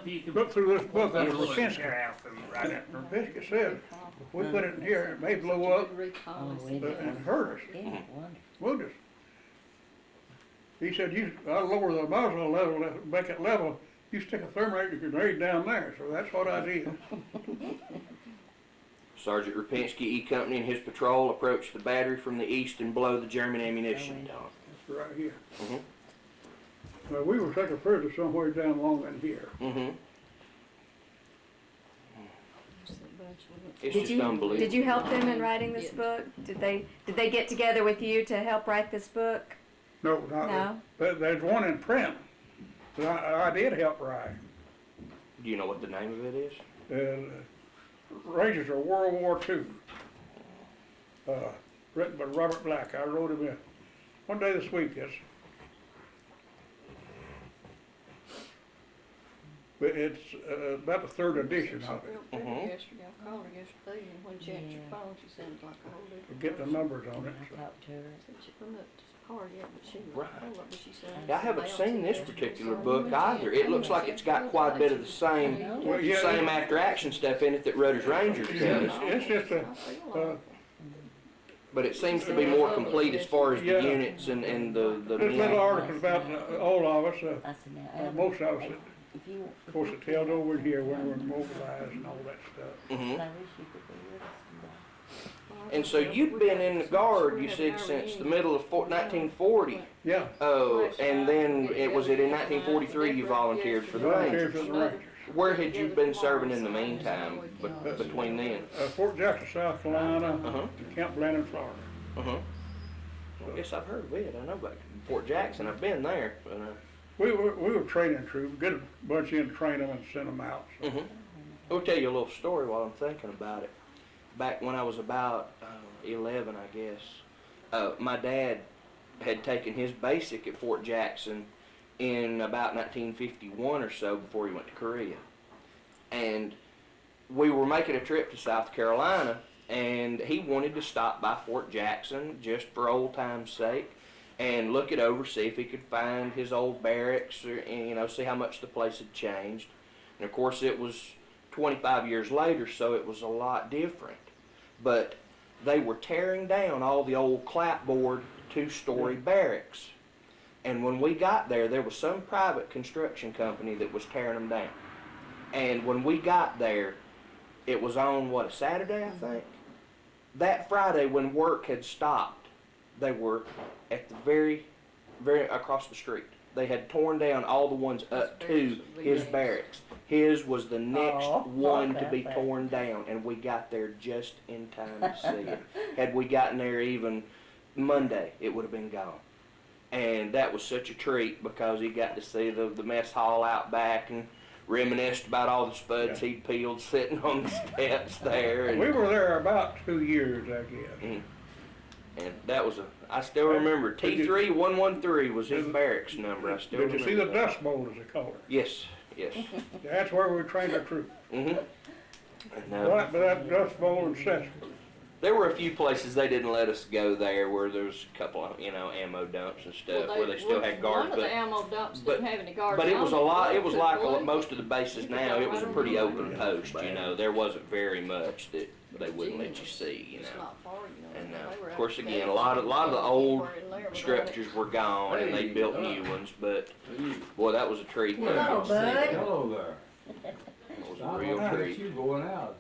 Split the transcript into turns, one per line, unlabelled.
up, you can
Look through this book, that's
look
Rapinski.
your house and right up.
Rapinski said, if we put it in here, it may blow up and hurt us, wound us. He said, I'll lower the muzzle level, make it level, you stick a thermometer grenade down there, so that's what I did.
Sergeant Rapinski, E Company, and his patrol approached the battery from the east and blow the German ammunition down.
It's right here.
Mm-hmm.
Well, we were taking prisoner somewhere down along in here.
Mm-hmm. It's
Did
just unbelievable.
Did you help them in writing this book? Did they get together with you to help write this book?
No, not
No?
but there's one in print that I did help write.
Do you know what the name of it is?
Rangers of World War II. Written by Robert Black. I wrote him in one day this week. But it's about the third edition of it.
Yesterday, I called her yesterday, and when she answered your phone, she sounded like a whole different.
Get the numbers on it.
Said she wasn't up to par yet, but she was
Right.
full of it, she said.
I haven't seen this particular book either. It looks like it's got quite a bit of the same after action stuff in it that Rudder's Rangers does.
It's just a,
But it seems to be more complete as far as the units and the
there's little articles about all of us, most of us. Of course, it tells over here when we're mobilized and all that stuff.
And so you'd been in the Guard, you said, since the middle of 1940.
Yeah.
Oh, and then in 1943 you volunteered for the
Volunteered for
Rangers.
the Rangers.
Where had you been serving in the meantime between then?
Fort Jackson, South Carolina, and Camp Blandon, Florida.
Well, I guess I've heard of it. I know about Fort Jackson. I've been there. But,
We were training troops, get a bunch in, train them, and send them out. So.
I'll tell you a little story while I'm thinking about it. Back when I was about 11, I guess, my dad had taken his basic at Fort Jackson in about 1951 or so before he went to Korea. And we were making a trip to South Carolina, and he wanted to stop by Fort Jackson just for old time's sake and look it over, see if he could find his old barracks, or, and, see how much the place had changed. And of course it was 25 years later, so it was a lot different. But they were tearing down all the old clapboard two-story barracks. And when we got there, there was some private construction company that was tearing them down. And when we got there, it was on, a Saturday, I think? That Friday, when work had stopped, they were at the very across the street. They had torn down all the ones up to his barracks. His was the next one to be torn down, and we got there just in time to see it. Had we gotten there even Monday, it would have been gone. And that was such a treat because he got to see the mess hall out back and reminisced about all the spuds he'd peeled sitting on the steps there. And
we were there about 2 years, I guess.
And that was I still remember, T3113 was his barracks number. I still remember.
Did you see the Dust Bowl as they call it?
Yes.
That's where we trained our troops.
And,
Right by that Dust Bowl and Cesspool.
there were a few places they didn't let us go there where there was a couple of, ammo dumps and stuff where they still had guards.
One of the ammo dumps didn't have any guards.
But it was a lot, it was like
Blue.
most of the bases now, it was a pretty open post, there wasn't very much that they wouldn't let you see,
It's not far,
And
They were
of course,
out
again,
there.
a lot of the old
They were in there,
structures were gone and they built new ones, but boy, that was a treat.
Hello,
That
bud.
Hello there.
was a
I'm
real
glad that
treat.
you going out.